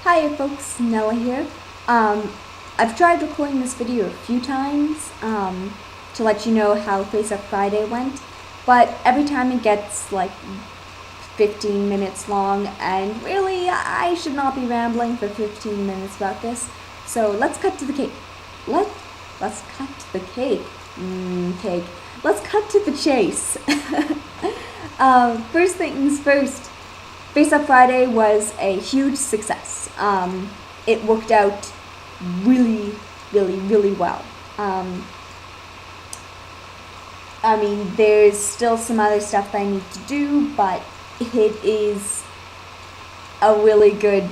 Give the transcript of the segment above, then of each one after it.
Hi folks, Nella here. I've tried recording this video a few times to let you know how Faceup Friday went, but every time it gets like 15 minutes long, and really I should not be rambling for 15 minutes about this. So let's cut to the cake. Let's cut to the cake. Cake. Let's cut to the chase. First things first. Faceup Friday was a huge success. It worked out really well. I mean, there's still some other stuff that I need to do, but it is a really good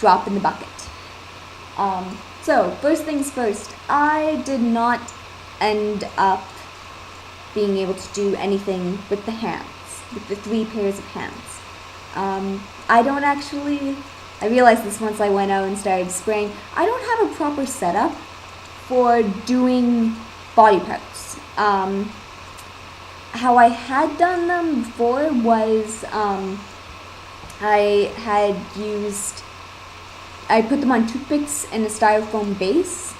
drop in the bucket. So, first things first, I did not end up being able to do anything with the hands, with the 3 pairs of hands. I realized this once I went out and started spraying, I don't have a proper setup for doing body parts. How I had done them before was, I put them on toothpicks in a styrofoam base.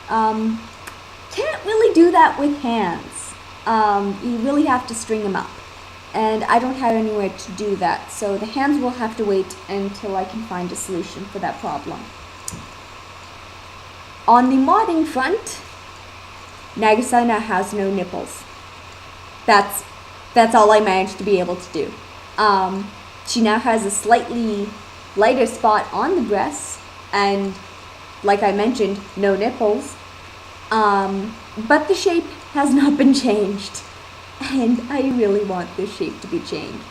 Can't really do that with hands. You really have to string them up. And I don't have anywhere to do that, so the hands will have to wait until I can find a solution for that problem. On the modding front, Nagisa now has no nipples. That's all I managed to be able to do. She now has a slightly lighter spot on the breasts, and like I mentioned, no nipples. But the shape has not been changed. And I really want this shape to be changed.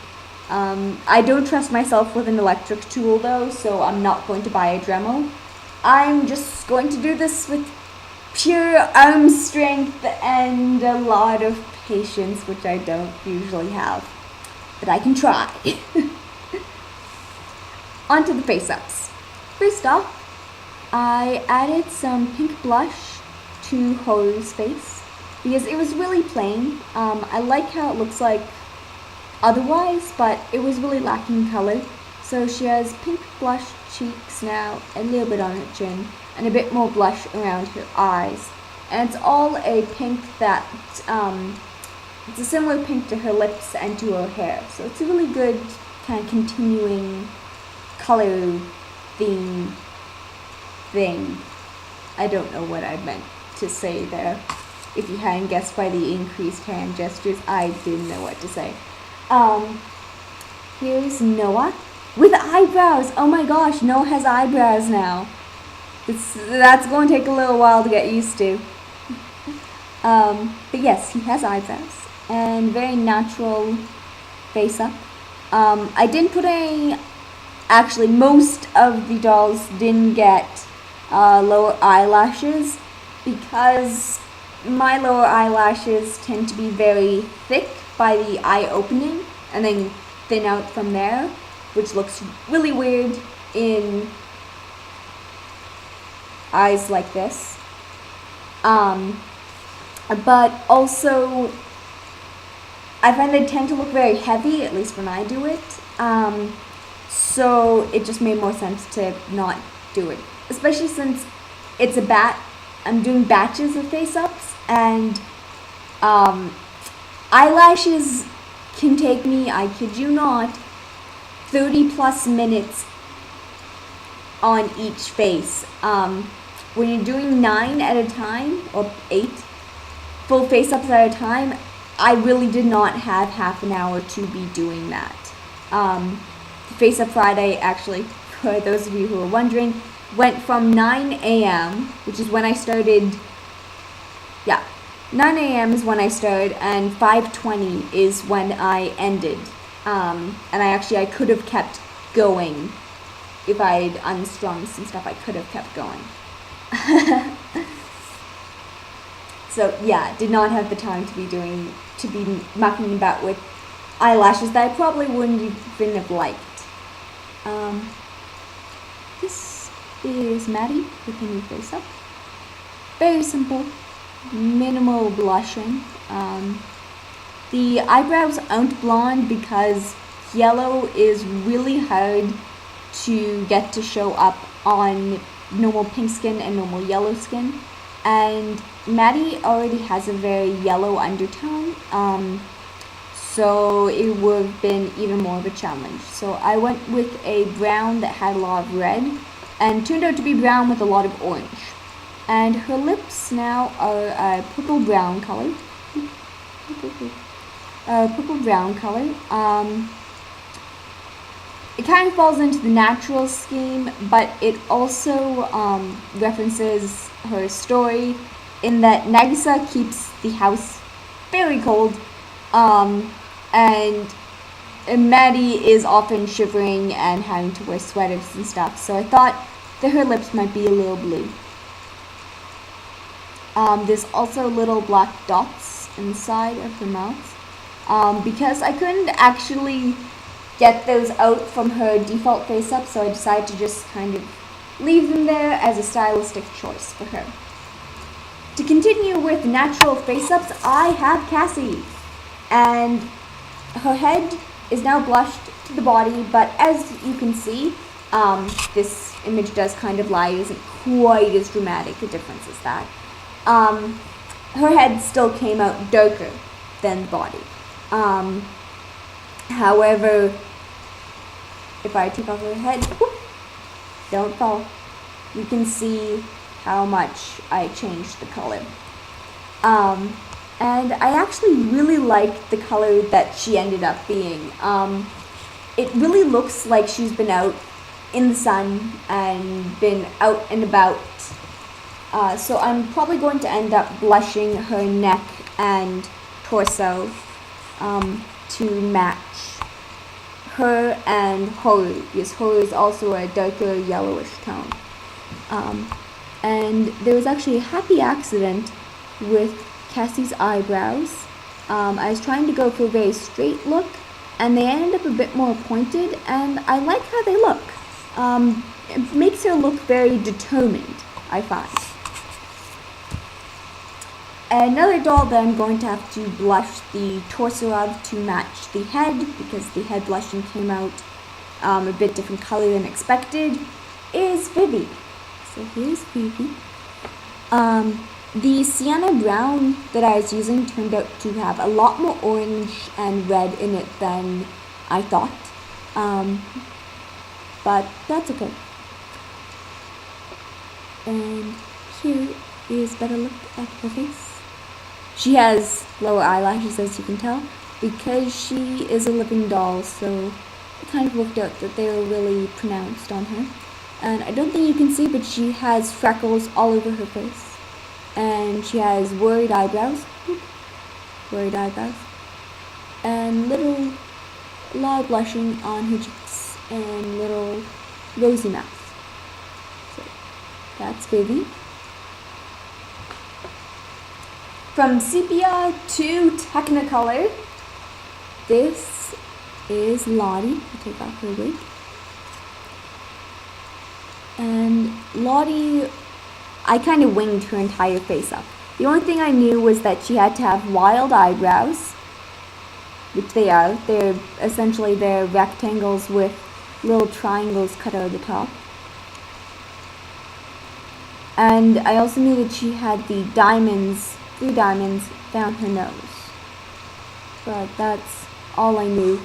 I don't trust myself with an electric tool though, so I'm not going to buy a Dremel. I'm just going to do this with pure arm strength and a lot of patience, which I don't usually have. But I can try. On to the face-ups. First off, I added some pink blush to Horu's face, because it was really plain. I like how it looks like otherwise, but it was really lacking color. So she has pink blush cheeks now, a little bit on her chin, and a bit more blush around her eyes. And it's all a pink that, it's a similar pink to her lips and to her hair. So it's a really good kind of continuing color theme thing. I don't know what I meant to say there. If you hadn't guessed by the increased hand gestures, I didn't know what to say. Here's Noah with eyebrows. Oh my gosh, Noah has eyebrows now. That's going to take a little while to get used to. But yes, he has eyebrows and very natural face up. I didn't put any. Actually, most of the dolls didn't get lower eyelashes because my lower eyelashes tend to be very thick by the eye opening and then thin out from there, which looks really weird in eyes like this. But also, I find they tend to look very heavy, at least when I do it. So it just made more sense to not do it, especially since it's I'm doing batches of face-ups, and eyelashes can take me, I kid you not, 30 plus minutes on each face. When you're doing 9 at a time, or 8 full face-ups at a time, I really did not have half an hour to be doing that. Faceup Friday, actually, for those of you who are wondering, went from 9 a.m., which is when I started. 9 a.m. is when I started, and 5:20 is when I ended. And I could have kept going. If I'd unstrung some stuff, I could have kept going. So yeah, did not have the time to be mucking about with eyelashes that I probably wouldn't even have liked. This is Maddie with a new face up. Very simple, minimal blushing. The eyebrows aren't blonde because yellow is really hard to get to show up on normal pink skin and normal yellow skin. And Maddie already has a very yellow undertone, so it would have been even more of a challenge. So I went with a brown that had a lot of red, and turned out to be brown with a lot of orange. And her lips now are a purple brown color. Purple brown color. It kind of falls into the natural scheme, but it also references her story in that Nagisa keeps the house very cold, and Maddie is often shivering and having to wear sweaters and stuff. So I thought that her lips might be a little blue. There's also little black dots inside of her mouth. Because I couldn't actually get those out from her default face up, so I decided to just kind of leave them there as a stylistic choice for her. To continue with natural face ups, I have Cassie, and her head is now blushed to the body, but as you can see, this image does kind of lie. It isn't quite as dramatic a difference as that. Her head still came out darker than the body. However, if I take off her head, whoop, don't fall, you can see how much I changed the color. And I actually really like the color that she ended up being. It really looks like she's been out in the sun and been out and about. So I'm probably going to end up blushing her neck and torso to match her and Horu, because Horu is also a darker yellowish tone. And there was actually a happy accident with Cassie's eyebrows. I was trying to go for a very straight look, and they ended up a bit more pointed, and I like how they look. It makes her look very determined, I find. Another doll that I'm going to have to blush the torso of to match the head, because the head blushing came out a bit different color than expected, is Vivi. So here's Vivi. The sienna brown that I was using turned out to have a lot more orange and red in it than I thought. But that's okay. And here is a better look at her face. She has lower eyelashes, as you can tell, because she is a living doll, so it kind of worked out that they were really pronounced on her. And I don't think you can see, but she has freckles all over her face. And she has worried eyebrows. Worried eyebrows. And a lot of blushing on her cheeks, and little rosy mouth. So that's Vivi. From sepia to Technicolor, this is Lottie. I'll take off her wig. And Lottie, I kind of winged her entire face up. The only thing I knew was that she had to have wild eyebrows, which they are. They're essentially rectangles with little triangles cut out of the top. And I also knew that she had the diamonds, 3 diamonds down her nose. But that's all I knew.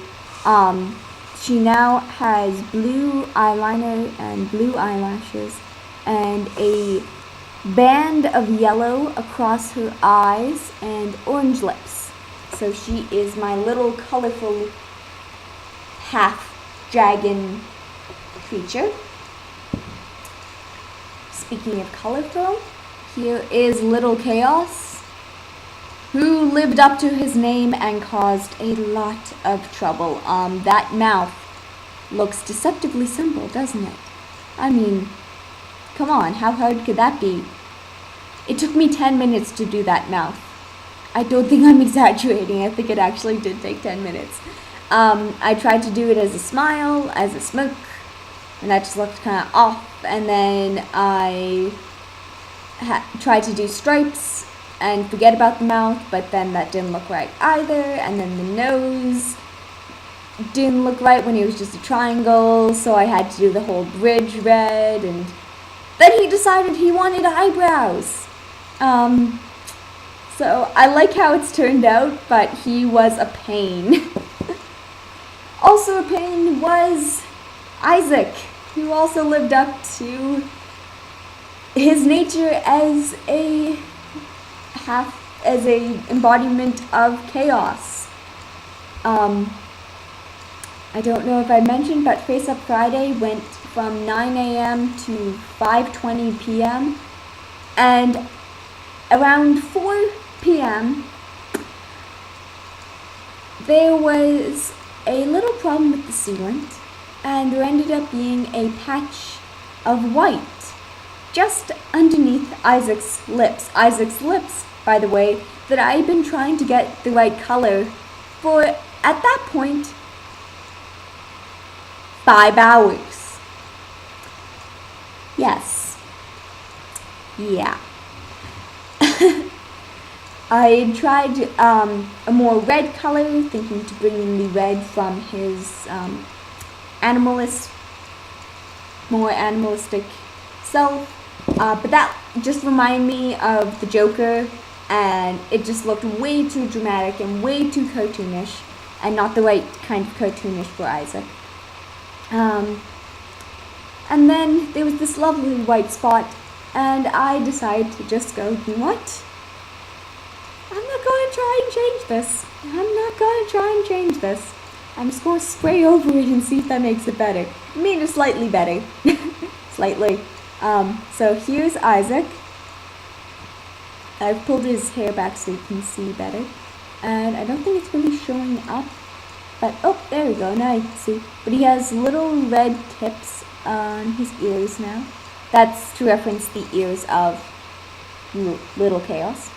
She now has blue eyeliner and blue eyelashes and a band of yellow across her eyes and orange lips. So she is my little colorful half dragon creature. Speaking of colorful, here is Little Chaos, who lived up to his name and caused a lot of trouble. That mouth looks deceptively simple, doesn't it? I mean, come on, how hard could that be? It took me 10 minutes to do that mouth. I don't think I'm exaggerating. I think it actually did take 10 minutes. I tried to do it as a smile, as a smirk, and that just looked kind of off. And then I tried to do stripes and forget about the mouth, but then that didn't look right either. And then the nose, didn't look right when he was just a triangle, so I had to do the whole bridge red, and then he decided he wanted eyebrows. So I like how it's turned out, but he was a pain. Also a pain was Isaac, who also lived up to his nature as a embodiment of chaos. I don't know if I mentioned, but Faceup Friday went from 9 a.m. to 5:20 p.m. and around 4 p.m. there was a little problem with the sealant, and there ended up being a patch of white just underneath Isaac's lips. Isaac's lips, by the way, that I had been trying to get the right color for, at that point, 5 hours. Yes. Yeah. I tried a more red color, thinking to bring in the red from his more animalistic self, but that just reminded me of the Joker, and it just looked way too dramatic and way too cartoonish, and not the right kind of cartoonish for Isaac. And then there was this lovely white spot, and I decided to just go, you know what? I'm not going to try and change this. I'm just going to spray over it and see if that makes it better. I mean, it's slightly better. Slightly. So here's Isaac. I've pulled his hair back so you can see better. And I don't think it's really showing up. But, oh, there we go. Now you can see. But he has little red tips on his ears now. That's to reference the ears of Little Chaos.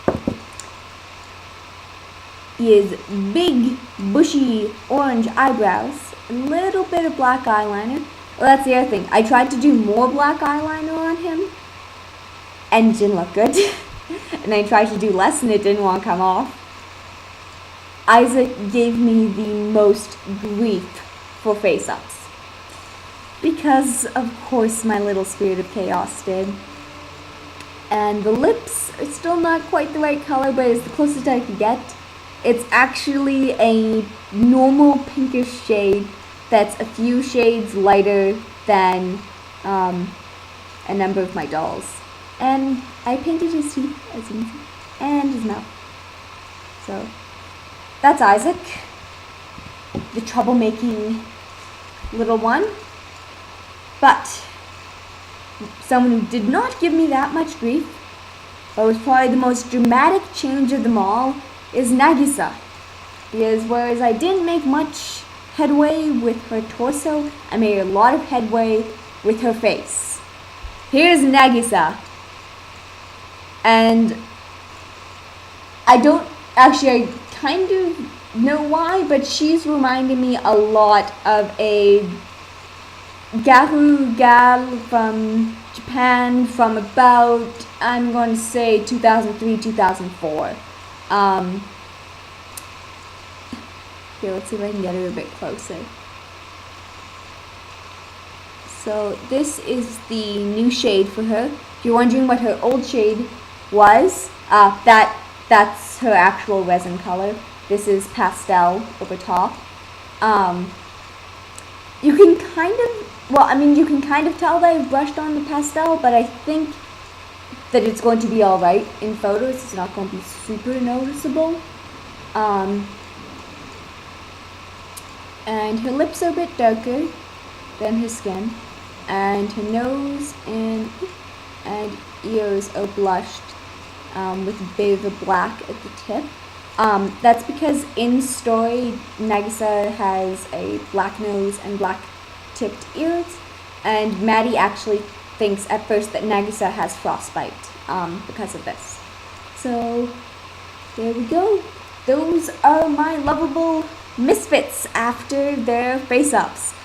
He has big, bushy, orange eyebrows, a little bit of black eyeliner. Well, that's the other thing. I tried to do more black eyeliner on him, and it didn't look good. And I tried to do less, and it didn't want to come off. Isaac gave me the most grief for face-ups, because, of course, my little spirit of chaos did. And the lips are still not quite the right color, but it's the closest I could get. It's actually a normal pinkish shade that's a few shades lighter than a number of my dolls. And I painted his teeth, as you can see, and his mouth. So, that's Isaac, the troublemaking little one. But someone who did not give me that much grief, but was probably the most dramatic change of them all, is Nagisa. Because whereas I didn't make much headway with her torso, I made a lot of headway with her face. Here's Nagisa. And I kind of know why, but she's reminding me a lot of a Garu gal from Japan from about, I'm going to say 2003, 2004. Here, let's see if I can get her a bit closer. So this is the new shade for her. If you're wondering what her old shade was, that's her actual resin color. This is pastel over top. You can kind of tell that I've brushed on the pastel, but I think that it's going to be alright in photos. It's not going to be super noticeable. And her lips are a bit darker than her skin, and her nose and ears are blushed with a bit of a black at the tip. That's because in story, Nagisa has a black nose and black tipped ears, and Maddie actually thinks at first that Nagisa has frostbite because of this. So there we go. Those are my lovable misfits after their face-ups.